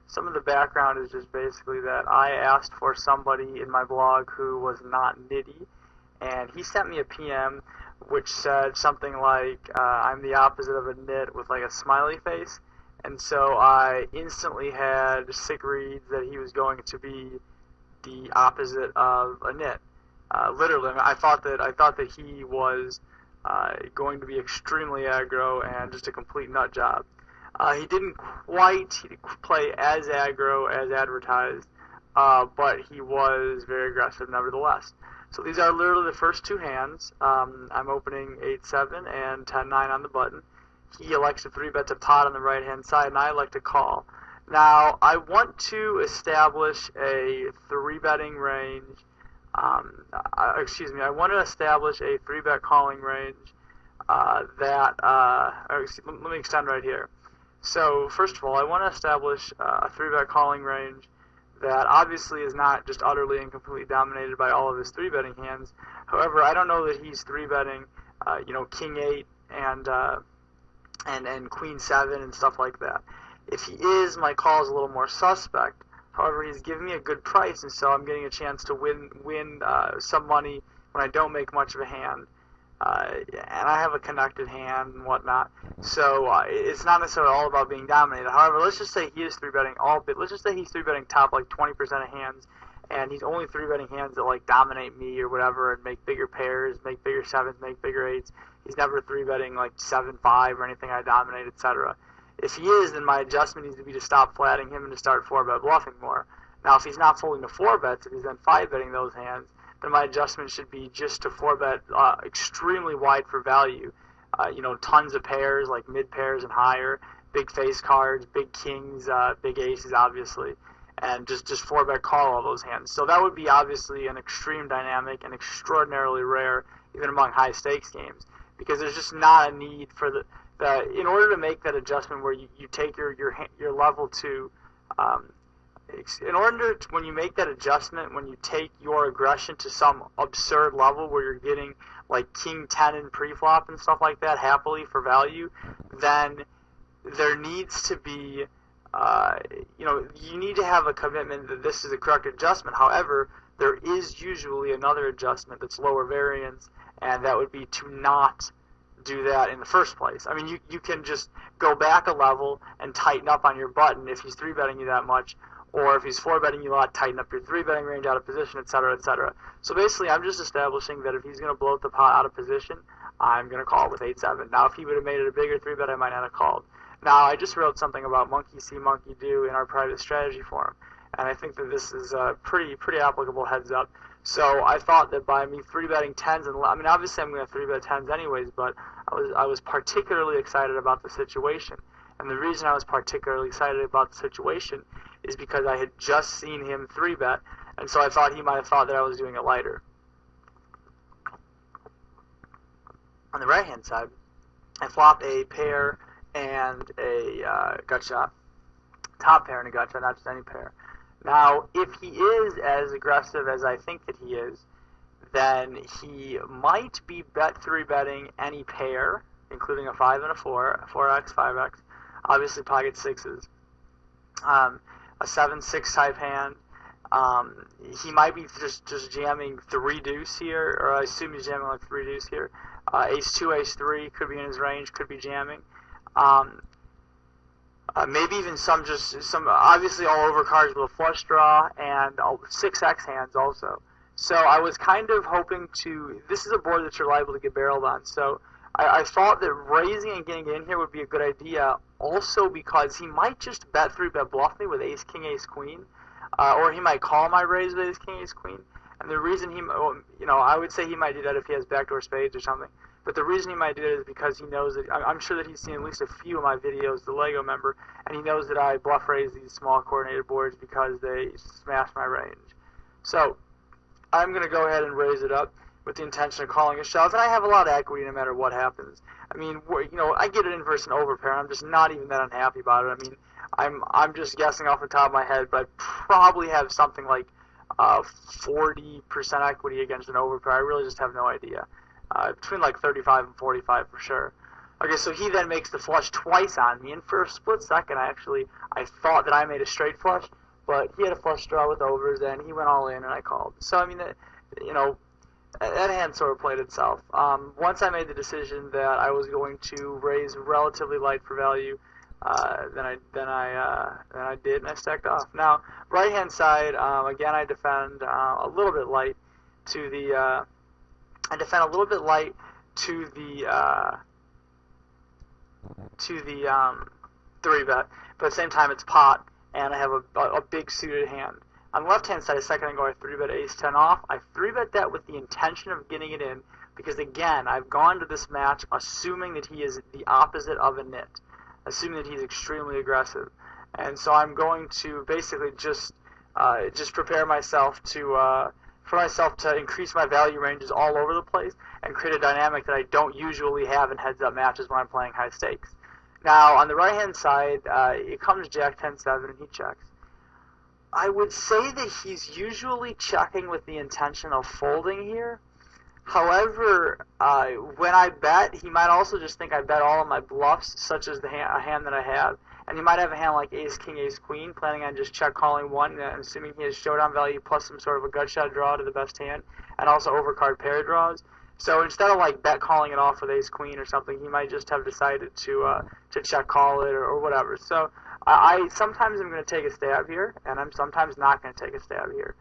Some of the background is just basically that I asked for somebody in my blog who was not nitty, and he sent me a PM which said something like, I'm the opposite of a nit with like a smiley face, and so I instantly had sick reads that he was going to be the opposite of a nit. Literally, I thought that he was going to be extremely aggro and just a complete nut job. He didn't quite play as aggro as advertised, but he was very aggressive nevertheless. So these are literally the first two hands. I'm opening 8-7 and 10-9 on the button. He elects to 3-bet to pot on the right-hand side, and I elect to call. Now, I want to establish a 3-betting range. I want to establish a 3-bet calling range let me extend right here. So, first of all, I want to establish a 3-bet calling range that obviously is not just utterly and completely dominated by all of his 3-betting hands. However, I don't know that he's 3-betting, King 8 and Queen 7 and stuff like that. If he is, my call is a little more suspect. However, he's giving me a good price, and so I'm getting a chance to win some money when I don't make much of a hand. And I have a connected hand and whatnot, so it's not necessarily all about being dominated. However, let's just say he is 3-betting let's just say he's 3-betting top like 20% of hands, and he's only 3-betting hands that like dominate me or whatever and make bigger pairs, make bigger 7s, make bigger 8s. He's never 3-betting like 7-5 or anything I dominate, etc. If he is, then my adjustment needs to be to stop flatting him and to start 4-bet bluffing more. Now, if he's not folding to 4-bets, if he's then 5-betting those hands, then my adjustment should be just to 4-bet extremely wide for value. Tons of pairs, like mid pairs and higher, big face cards, big kings, big aces, obviously, and just 4-bet call all those hands. So that would be obviously an extreme dynamic and extraordinarily rare, even among high stakes games, because there's just not a need for in order to make that adjustment where you take your level to in order to, when you make that adjustment, when you take your aggression to some absurd level where you're getting like King 10 in pre-flop and stuff like that happily for value, then there needs to be, you need to have a commitment that this is the correct adjustment. However, there is usually another adjustment that's lower variance, and that would be to not do that in the first place. I mean, you can just go back a level and tighten up on your button if he's 3-betting you that much, or if he's 4-betting you a lot, tighten up your 3-betting range out of position, etc., etc. So basically, I'm just establishing that if he's going to blow the pot out of position, I'm going to call with 8-7. Now, if he would have made it a bigger 3-bet, I might not have called. Now, I just wrote something about monkey see, monkey do in our private strategy forum, and I think that this is a pretty applicable heads up. So I thought that by me 3-betting 10s, and I mean, obviously I'm going to 3-bet 10s anyways, but I was particularly excited about the situation. And the reason I was particularly excited about the situation is because I had just seen him 3-bet, and so I thought he might have thought that I was doing it lighter. On the right-hand side, I flopped a pair and a gut shot. Top pair and a gut shot, not just any pair. Now, if he is as aggressive as I think that he is, then he might be bet 3-betting any pair, including a 5 and a 4, 4x, 5x, obviously pocket 6s, a 7-6 type hand. He might be just jamming 3-deuce here, or I assume he's jamming like 3-deuce here. Ace-2, Ace-3 could be in his range, could be jamming. Maybe even some obviously all over cards with a flush draw, and 6x hands also. So I was kind of hoping this is a board that you're liable to get barreled on, so I thought that raising and getting in here would be a good idea, also because he might just bet 3-bet bluff me with Ace King Ace Queen, or he might call my raise with Ace King Ace Queen. And the reason I would say he might do that if he has backdoor spades or something. But the reason he might do it is because he knows that I'm sure that he's seen at least a few of my videos, the Lego member, and he knows that I bluff raise these small coordinated boards because they smash my range. So I'm going to go ahead and raise it up with the intention of calling a shove, and I have a lot of equity no matter what happens. I mean, I get it inverse and overpair, and I'm just not even that unhappy about it. I mean, I'm just guessing off the top of my head, but I probably have something like 40% equity against an overpair. I really just have no idea. Between like 35 and 45 for sure. Okay, so he then makes the flush twice on me, and for a split second, I thought that I made a straight flush, but he had a flush draw with overs, and he went all in, and I called. So I mean, you know, that hand sort of played itself. Once I made the decision that I was going to raise relatively light for value, then I did, and I stacked off. Now, right hand side, again, I defend a little bit light to the. I defend a little bit light to the 3-bet, but at the same time it's pot, and I have a big suited hand. On the left-hand side, a second ago, I 3-bet ace-10 off. I 3-bet that with the intention of getting it in, because again, I've gone to this match assuming that he is the opposite of a nit, assuming that he's extremely aggressive. And so I'm going to basically just prepare myself to increase my value ranges all over the place and create a dynamic that I don't usually have in heads-up matches when I'm playing high stakes. Now, on the right-hand side, it comes Jack 10-7, and he checks. I would say that he's usually checking with the intention of folding here. However, when I bet, he might also just think I bet all of my bluffs, such as a hand that I have. And he might have a hand like ace, king, ace, queen, planning on just check calling one, and assuming he has showdown value plus some sort of a gut shot draw to the best hand, and also overcard pair draws. So instead of like bet calling it off with ace, queen or something, he might just have decided to check call it or whatever. So I sometimes I'm going to take a stab here, and I'm sometimes not going to take a stab here.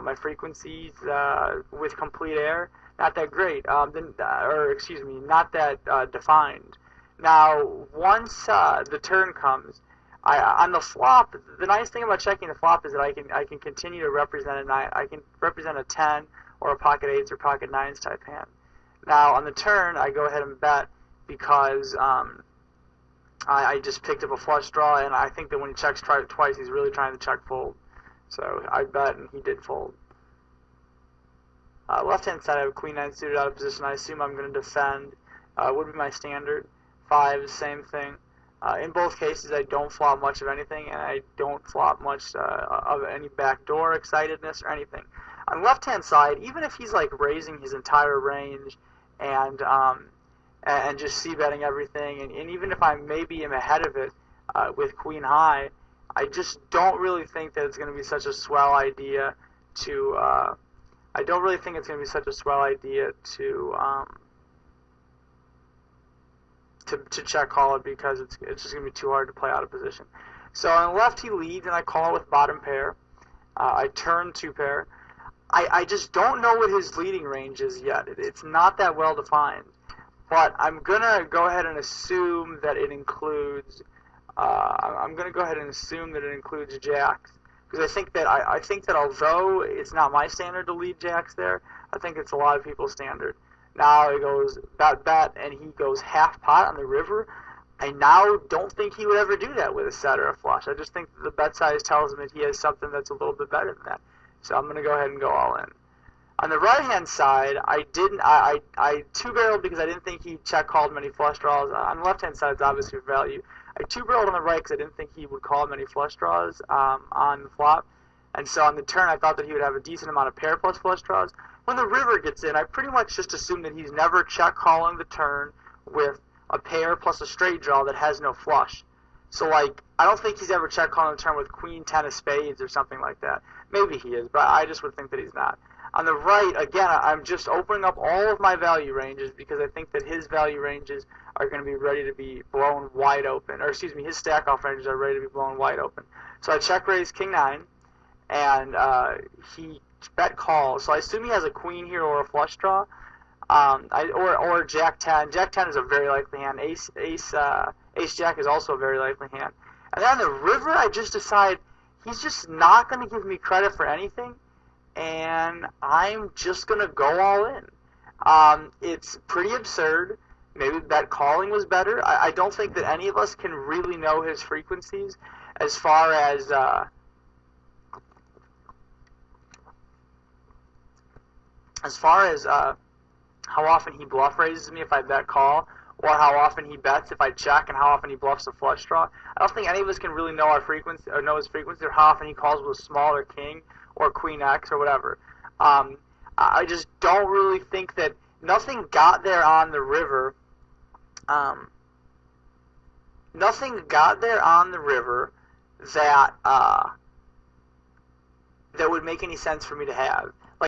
My frequencies with complete air, not that great, not that defined. Now, once the turn comes, on the flop, the nice thing about checking the flop is that I can continue to represent a 9. I can represent a 10 or a pocket 8s or pocket 9s type hand. Now, on the turn, I go ahead and bet because I just picked up a flush draw, and I think that when he checks twice, he's really trying to check fold. So I bet, and he did fold. Left-hand side, I have queen 9 suited out of position. I assume I'm going to defend. Would be my standard. 5, same thing. In both cases, I don't flop much of anything, and I don't flop much of any backdoor excitedness or anything. On the left-hand side, even if he's like raising his entire range and just c-betting everything, and even if I maybe am ahead of it with queen high, I just don't really think that it's going to be such a swell idea to. I don't really think it's going to be such a swell idea to check call it, because it's just going to be too hard to play out of position. So on the left he leads, and I call with bottom pair. I turn 2 pair. I just don't know what his leading range is yet. It's not that well defined. But I'm going to go ahead and assume that it includes jacks, because I think that although it's not my standard to lead jacks there, I think it's a lot of people's standard. Now he goes bet, and he goes half pot on the river. I now don't think he would ever do that with a set or a flush. I just think that the bet size tells him that he has something that's a little bit better than that. So I'm going to go ahead and go all in. On the right-hand side, I 2-barreled because I didn't think he check called many flush draws. On the left-hand side, it's obviously for value. I 2-barreled on the right because I didn't think he would call many flush draws on the flop. And so on the turn, I thought that he would have a decent amount of pair plus flush draws. When the river gets in, I pretty much just assume that he's never check calling the turn with a pair plus a straight draw that has no flush. So, like, I don't think he's ever check calling the turn with queen 10 of spades or something like that. Maybe he is, but I just would think that he's not. On the right, again, I'm just opening up all of my value ranges because I think that his value ranges are going to be ready to be blown wide open. Or, excuse me, his stack-off ranges are ready to be blown wide open. So I check raise king 9, and he bet calls. So I assume he has a queen here or a flush draw, or jack 10. Jack 10 is a very likely hand. Ace jack is also a very likely hand. And then on the river, I just decide he's just not going to give me credit for anything, and I'm just going to go all in. It's pretty absurd. Maybe bet calling was better. I don't think that any of us can really know his frequencies as far as how often he bluff raises me if I bet call, or how often he bets if I check, and how often he bluffs a flush draw. I don't think any of us can really know our frequency, or know his frequency, or how often he calls with a smaller king or queen X or whatever. I just don't really think that nothing got there on the river Nothing got there on the river that that would make any sense for me to have.